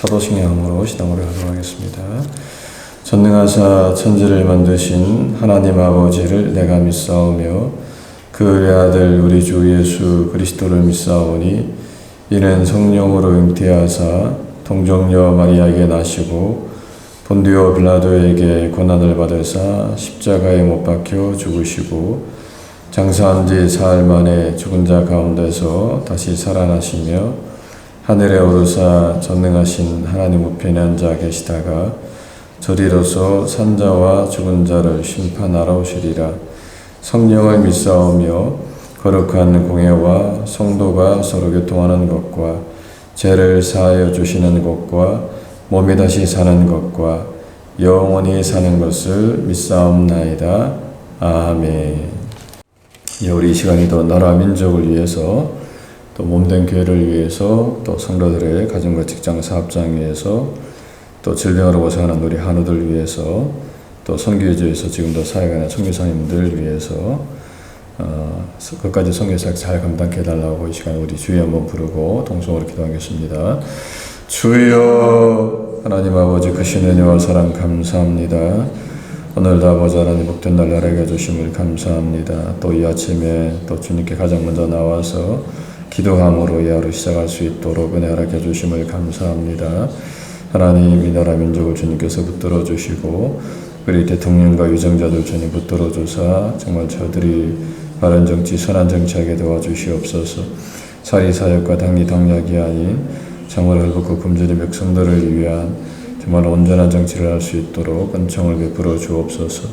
사도신경으로 시작을 하도록 하겠습니다. 전능하사 천지를 만드신 하나님 아버지를 내가 믿사오며 그 외아들 우리 주 예수 그리스도를 믿사오니 이는 성령으로 잉태하사 동정녀 마리아에게 나시고 본디오 빌라도에게 고난을 받으사 십자가에 못 박혀 죽으시고 장사한 지 사흘 만에 죽은 자 가운데서 다시 살아나시며 하늘에 오르사 전능하신 하나님 우편에 앉아 계시다가 저리로서 산자와 죽은 자를 심판하러 오시리라. 성령을 믿사오며 거룩한 공예와 성도가 서로 교통하는 것과 죄를 사하여 주시는 것과 몸이 다시 사는 것과 영원히 사는 것을 믿사옵나이다. 아멘. 우리 이 시간에도 나라 민족을 위해서 또 몸된 교회를 위해서 또 성도들의 가정과 직장 사업장 위해서 또 질병으로 고생하는 우리 한우들 위해서 또 선교제에서 지금도 사역하는 선교사님들 위해서 끝까지 선교사역 잘 감당해 달라고 이 시간에 우리 주여 한번 부르고 동성으로 기도하겠습니다. 주여 하나님 아버지 크신 은혜와 사랑 감사합니다. 오늘도 아버지 하나님 복된 날 나라게 해주심을 감사합니다. 또 이 아침에 또 주님께 가장 먼저 나와서 기도함으로 이 하루 시작할 수 있도록 은혜 허락해 주심을 감사합니다. 하나님 이 나라 민족을 주님께서 붙들어 주시고 우리 대통령과 유정자들 주님 붙들어 주사 정말 저들이 바른 정치 선한 정치하게 도와주시옵소서. 사리사역과 당리 당략이 아닌 정말 헐벗고 굶주린 백성들을 위한 정말 온전한 정치를 할 수 있도록 은총을 베풀어 주옵소서.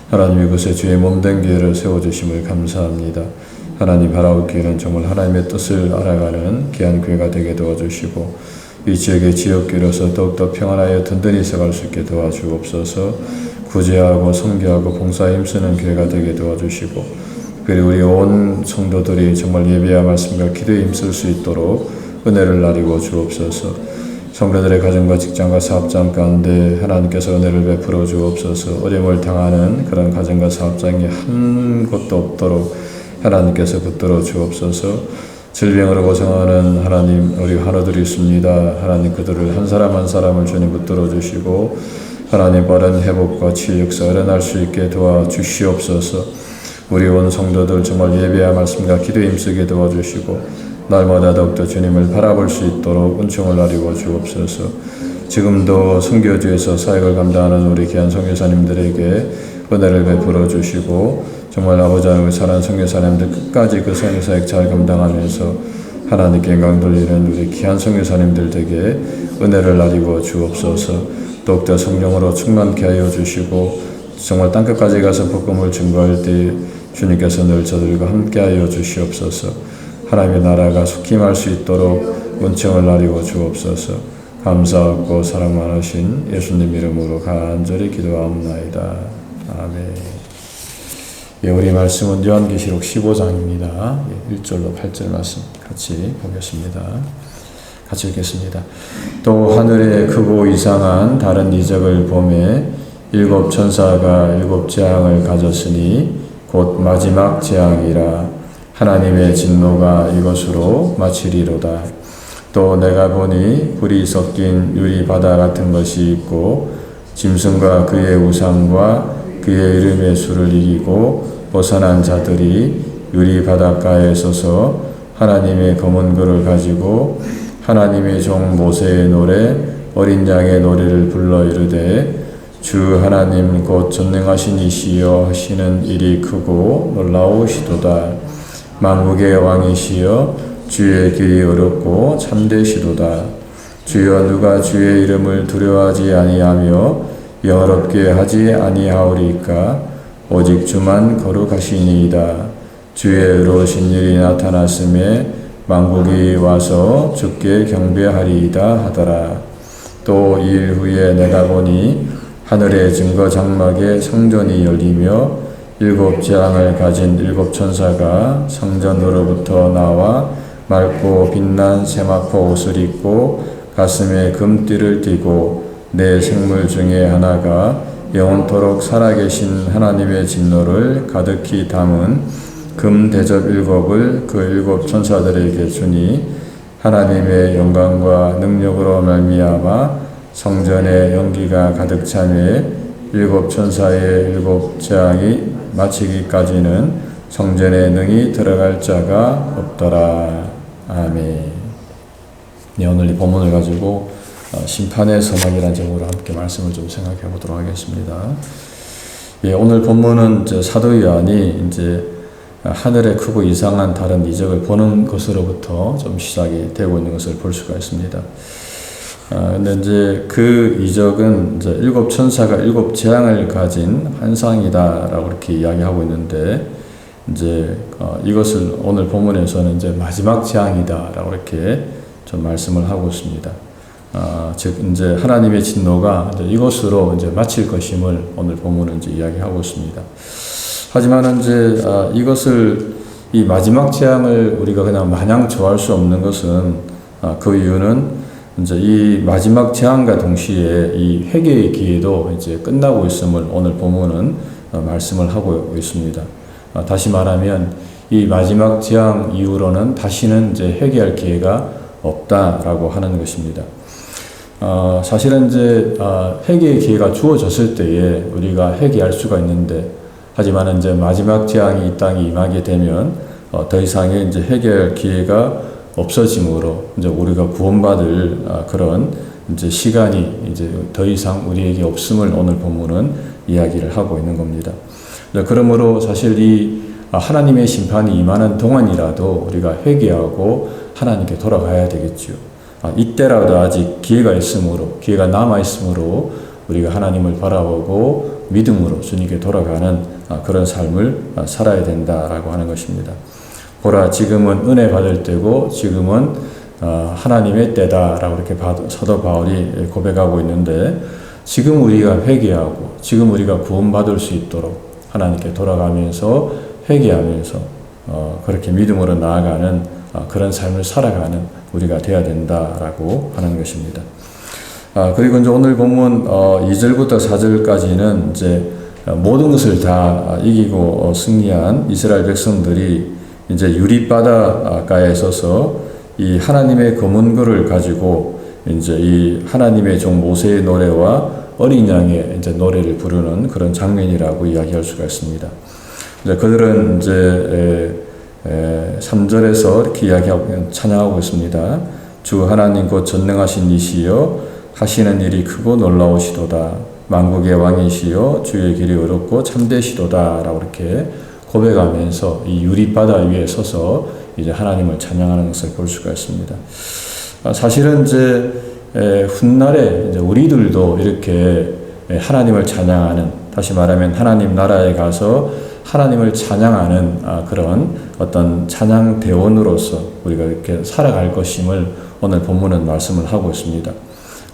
하나님 이곳에 주의 몸된 교회를 세워주심을 감사합니다. 하나님 바라올 교회는 정말 하나님의 뜻을 알아가는 귀한 교회가 되게 도와주시고 이 지역의 지역교회로서 더욱더 평안하여 든든히 서갈 수 있게 도와주옵소서. 구제하고 섬기하고 봉사에 힘쓰는 교회가 되게 도와주시고 그리고 우리 온 성도들이 정말 예배와 말씀과 기도에 힘쓸 수 있도록 은혜를 나리고 주옵소서. 성도들의 가정과 직장과 사업장 가운데 하나님께서 은혜를 베풀어 주옵소서. 어려움을 당하는 그런 가정과 사업장이 한 곳도 없도록 하나님께서 붙들어 주옵소서. 질병으로 고생하는 하나님 우리 환우들이 있습니다. 하나님 그들을 한 사람 한 사람을 주님 붙들어 주시고 하나님 빠른 회복과 치유 역사 일어날 수 있게 도와주시옵소서. 우리 온 성도들 정말 예배와 말씀과 기도에 힘쓰게 도와주시고 날마다 더욱더 주님을 바라볼 수 있도록 은총을 나리고 주옵소서. 지금도 선교지에서 사역을 감당하는 우리 귀한 선교사님들에게 은혜를 베풀어 주시고 정말 아버지 하나님의 사랑하는 선교사님들 끝까지 그 선교사역 잘 감당하면서 하나님께 영광 돌리는 우리 귀한 선교사님들 되게 은혜를 나리고 주옵소서. 더욱더 성령으로 충만케 하여 주시고 정말 땅끝까지 가서 복음을 증거할 때 주님께서 늘 저들과 함께 하여 주시옵소서. 하나님의 나라가 속히 임할 수 있도록 은총을 나리고 주옵소서. 감사하고 사랑 많으신 예수님 이름으로 간절히 기도하옵나이다. 아멘. 우리 말씀은 요한계시록 15장입니다. 1절로 8절 말씀 같이 보겠습니다. 같이 읽겠습니다. 또 하늘에 크고 이상한 다른 이적을 보매 일곱 천사가 일곱 재앙을 가졌으니 곧 마지막 재앙이라. 하나님의 진노가 이것으로 마치리로다. 또 내가 보니 불이 섞인 유리 바다 같은 것이 있고 짐승과 그의 우상과 그의 이름의 수를 이기고 벗어난 자들이 유리 바닷가에 서서 하나님의 검은 글을 가지고 하나님의 종 모세의 노래 어린 양의 노래를 불러 이르되 주 하나님 곧 전능하신 이시여 하시는 일이 크고 놀라우시도다. 만국의 왕이시여 주의 길이 어렵고 참되시도다. 주여 누가 주의 이름을 두려워하지 아니하며 영어롭게 하지 아니하오리까. 오직 주만 거룩하시니이다. 주의 의로우신 일이 나타났음에 만국이 와서 주께 경배하리이다 하더라. 또 이 일 후에 내가 보니 하늘의 증거 장막에 성전이 열리며 일곱 재앙을 가진 일곱 천사가 성전으로부터 나와 맑고 빛난 세마포 옷을 입고 가슴에 금띠를 띠고 네 생물 중에 하나가 영원토록 살아계신 하나님의 진노를 가득히 담은 금 대접 일곱을 그 일곱 천사들에게 주니 하나님의 영광과 능력으로 말미암아 성전의 연기가 가득 차며 일곱 천사의 일곱 재앙이 마치기까지는 성전에 능히 들어갈 자가 없더라. 아멘. 네, 오늘 이 본문을 가지고 심판의 서막이라는 제목으로 함께 말씀을 좀 생각해 보도록 하겠습니다. 예, 오늘 본문은 사도 요한이 이제 하늘에 크고 이상한 다른 이적을 보는 것으로부터 좀 시작이 되고 있는 것을 볼 수가 있습니다. 근데 이제 그 이적은 이제 일곱 천사가 일곱 재앙을 가진 환상이다라고 이렇게 이야기하고 있는데, 이제 이것을 오늘 본문에서는 이제 마지막 재앙이다라고 이렇게 좀 말씀을 하고 있습니다. 즉 이제 하나님의 진노가 이제 이것으로 이제 마칠 것임을 오늘 본문은 이제 이야기하고 있습니다. 하지만 이제 이것을 이 마지막 재앙을 우리가 그냥 마냥 좋아할 수 없는 것은 그 이유는 이제 이 마지막 재앙과 동시에 이 회개의 기회도 이제 끝나고 있음을 오늘 본문은 말씀을 하고 있습니다. 다시 말하면 이 마지막 재앙 이후로는 다시는 이제 회개할 기회가 없다라고 하는 것입니다. 사실은 이제 회개의 기회가 주어졌을 때에 우리가 회개할 수가 있는데, 하지만 이제 마지막 재앙이 이 땅에 임하게 되면 더 이상의 이제 회개할 기회가 없어짐으로 이제 우리가 구원받을 그런 이제 시간이 이제 더 이상 우리에게 없음을 오늘 본문은 이야기를 하고 있는 겁니다. 그러므로 사실 이 하나님의 심판이 임하는 동안이라도 우리가 회개하고 하나님께 돌아가야 되겠죠. 이때라도 아직 기회가 있으므로, 기회가 남아 있으므로 우리가 하나님을 바라보고 믿음으로 주님께 돌아가는 그런 삶을 살아야 된다라고 하는 것입니다. 보라, 지금은 은혜 받을 때고 지금은 하나님의 때다라고 이렇게 사도 바울이 고백하고 있는데, 지금 우리가 회개하고 지금 우리가 구원받을 수 있도록 하나님께 돌아가면서 회개하면서 그렇게 믿음으로 나아가는 그런 삶을 살아가는 우리가 되어야 된다라고 하는 것입니다. 그리고 이제 오늘 본문 2절부터 4절까지는 이제 모든 것을 다 이기고 승리한 이스라엘 백성들이 이제 유리바다가에 서서 이 하나님의 검은고를 가지고 이제 이 하나님의 종 모세의 노래와 어린 양의 이제 노래를 부르는 그런 장면이라고 이야기할 수가 있습니다. 이제 그들은 이제 3절에서 이렇게 이야기하고 찬양하고 있습니다. 주 하나님 곧 전능하신 이시여 하시는 일이 크고 놀라우시도다. 만국의 왕이시여 주의 길이 어렵고 참되시도다 라고 이렇게 고백하면서 이 유리바다 위에 서서 이제 하나님을 찬양하는 것을 볼 수가 있습니다. 사실은 이제 훗날에 이제 우리들도 이렇게 하나님을 찬양하는, 다시 말하면 하나님 나라에 가서 하나님을 찬양하는 그런 어떤 찬양 대원으로서 우리가 이렇게 살아갈 것임을 오늘 본문은 말씀을 하고 있습니다.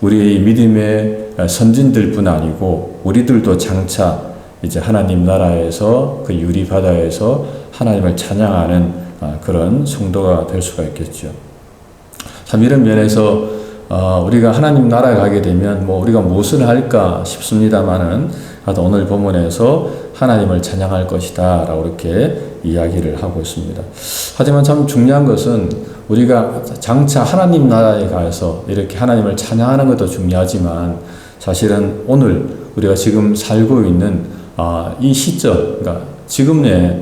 우리 믿음의 선진들뿐 아니고 우리들도 장차 이제 하나님 나라에서 그 유리 바다에서 하나님을 찬양하는 그런 성도가 될 수가 있겠죠. 참 이런 면에서 우리가 하나님 나라에 가게 되면 뭐 우리가 무엇을 할까 싶습니다만은 오늘 본문에서 하나님을 찬양할 것이다 라고 이렇게 이야기를 하고 있습니다. 하지만 참 중요한 것은 우리가 장차 하나님 나라에 가서 이렇게 하나님을 찬양하는 것도 중요하지만, 사실은 오늘 우리가 지금 살고 있는 이 시점, 그러니까 지금의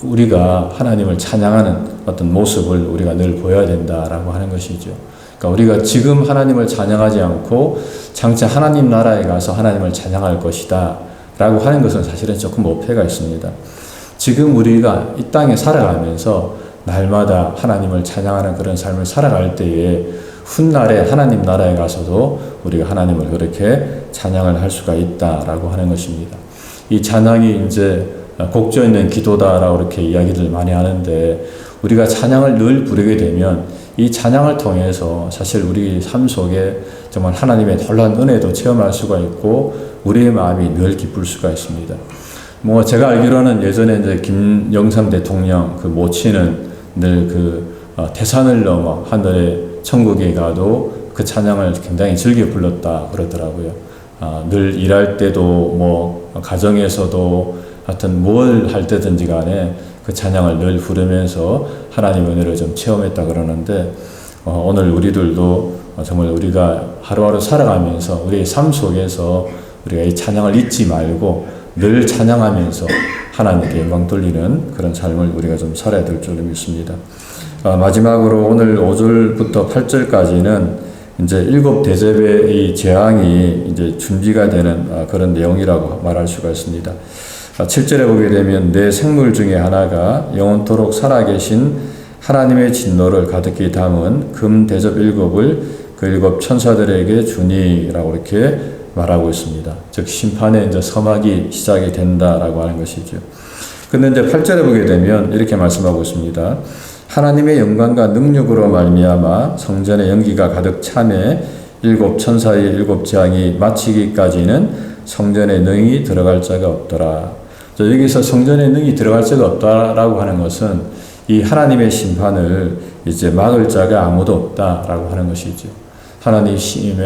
우리가 하나님을 찬양하는 어떤 모습을 우리가 늘 보여야 된다라고 하는 것이죠. 그러니까 우리가 지금 하나님을 찬양하지 않고 장차 하나님 나라에 가서 하나님을 찬양할 것이다 라고 하는 것은 사실은 조금 어폐가 있습니다. 지금 우리가 이 땅에 살아가면서 날마다 하나님을 찬양하는 그런 삶을 살아갈 때에 훗날에 하나님 나라에 가서도 우리가 하나님을 그렇게 찬양을 할 수가 있다라고 하는 것입니다. 이 찬양이 이제 곡조 있는 기도다라고 이렇게 이야기를 많이 하는데, 우리가 찬양을 늘 부르게 되면 이 찬양을 통해서 사실 우리 삶 속에 정말 하나님의 놀라운 은혜도 체험할 수가 있고 우리의 마음이 늘 기쁠 수가 있습니다. 뭐 제가 알기로는 예전에 이제 김영삼 대통령 그 모친은 늘 그 태산을 넘어 하늘의 천국에 가도 그 찬양을 굉장히 즐겨 불렀다 그러더라고요. 늘 일할 때도 뭐 가정에서도 하여튼 뭘 할 때든지 간에 그 찬양을 늘 부르면서 하나님의 은혜를 좀 체험했다 그러는데, 오늘 우리들도 정말 우리가 하루하루 살아가면서 우리의 삶 속에서 우리가 이 찬양을 잊지 말고 늘 찬양하면서 하나님께 영광 돌리는 그런 삶을 우리가 좀 살아야 될 줄로 믿습니다. 마지막으로 오늘 5절부터 8절까지는 이제 7대접의 이 재앙이 이제 준비가 되는 그런 내용이라고 말할 수가 있습니다. 7절에 보게 되면 내 생물 중에 하나가 영원토록 살아계신 하나님의 진노를 가득히 담은 금 대접 7을 그 7 천사들에게 주니라고 이렇게 말하고 있습니다. 즉 심판의 이제 서막이 시작이 된다라고 하는 것이죠. 근데 이제 8절에 보게 되면 이렇게 말씀하고 있습니다. 하나님의 영광과 능력으로 말미암아 성전의 연기가 가득 차매 7 천사의 7 재앙이 마치기까지는 성전에 능히 들어갈 자가 없더라. 여기서 성전에 능히 들어갈 자가 없다라고 하는 것은 이 하나님의 심판을 이제 막을 자가 아무도 없다라고 하는 것이죠. 하나님의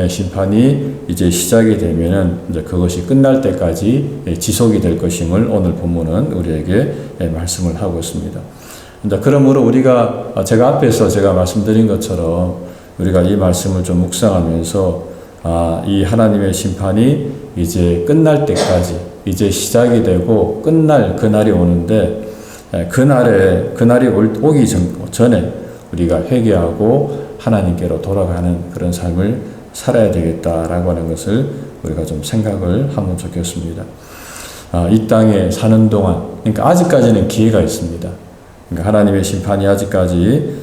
심판이 이제 시작이 되면은 이제 그것이 끝날 때까지 지속이 될 것임을 오늘 본문은 우리에게 말씀을 하고 있습니다. 그러므로 우리가 제가 앞에서 제가 말씀드린 것처럼 우리가 이 말씀을 좀 묵상하면서 이 하나님의 심판이 이제 끝날 때까지 이제 시작이 되고 끝날 그날이 오는데 그날이 오기 전에 우리가 회개하고 하나님께로 돌아가는 그런 삶을 살아야 되겠다라고 하는 것을 우리가 좀 생각을 하면 좋겠습니다. 이 땅에 사는 동안, 그러니까 아직까지는 기회가 있습니다. 그러니까 하나님의 심판이 아직까지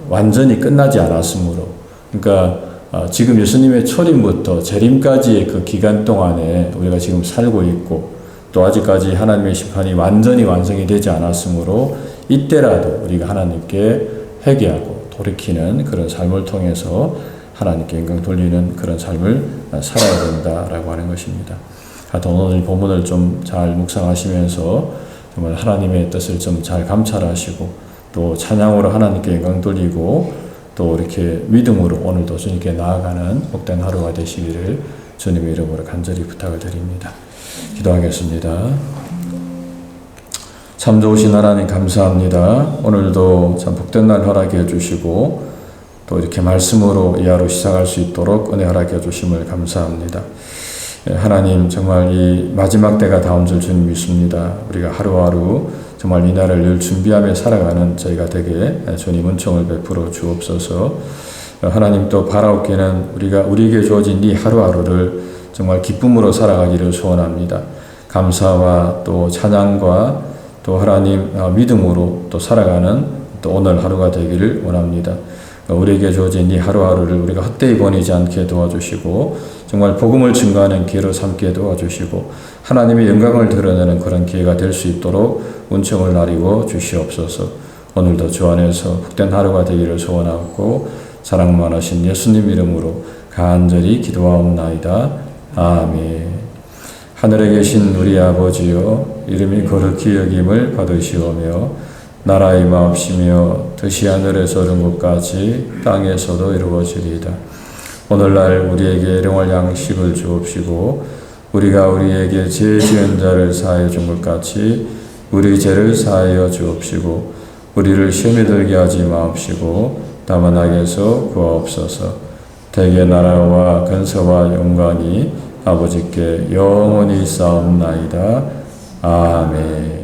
완전히 끝나지 않았으므로, 그러니까 지금 예수님의 초림부터 재림까지의 그 기간 동안에 우리가 지금 살고 있고 또 아직까지 하나님의 심판이 완전히 완성이 되지 않았으므로 이때라도 우리가 하나님께 회개하고 돌이키는 그런 삶을 통해서 하나님께 영광 돌리는 그런 삶을 살아야 된다라고 하는 것입니다. 하여튼 오늘 본문을 좀 잘 묵상하시면서 정말 하나님의 뜻을 좀 잘 감찰하시고 또 찬양으로 하나님께 영광 돌리고 또 이렇게 믿음으로 오늘도 주님께 나아가는 복된 하루가 되시기를 주님의 이름으로 간절히 부탁을 드립니다. 기도하겠습니다. 참 좋으신 하나님 감사합니다. 오늘도 참 복된 날 허락해 주시고 또 이렇게 말씀으로 이 하루 시작할 수 있도록 은혜 허락해 주심을 감사합니다. 하나님 정말 이 마지막 때가 다온 줄 주님 믿습니다. 우리가 하루하루 정말 이 날을 늘 준비하며 살아가는 저희가 되게 주님 은총을 베풀어 주옵소서. 하나님 또 바라옵기는 우리에게 주어진 이 하루하루를 정말 기쁨으로 살아가기를 소원합니다. 감사와 또 찬양과 또 하나님 믿음으로 또 살아가는 또 오늘 하루가 되기를 원합니다. 우리에게 주어진 이 하루하루를 우리가 헛되이 보내지 않게 도와주시고 정말 복음을 증거하는 기회로 삼게 도와주시고 하나님의 영광을 드러내는 그런 기회가 될 수 있도록 은총을 나리고 주시옵소서. 오늘도 주 안에서 복된 하루가 되기를 소원하고 사랑 많으신 예수님 이름으로 간절히 기도하옵나이다. 아멘. 하늘에 계신 우리 아버지여, 이름이 거룩히 여김을 받으시오며 나라의 임하옵시며 뜻이 하늘에서 이룬 것 같이 땅에서도 이루어지리이다. 오늘날 우리에게 일용할 양식을 주옵시고 우리가 우리에게 죄 지은 자를 사하여 준 것 같이 우리 죄를 사하여 주옵시고 우리를 시험에 들게 하지 마옵시고 다만 악에서 구하옵소서. 대개 나라와 근세와 영광이 아버지께 영원히 쌓옵나이다. 아멘.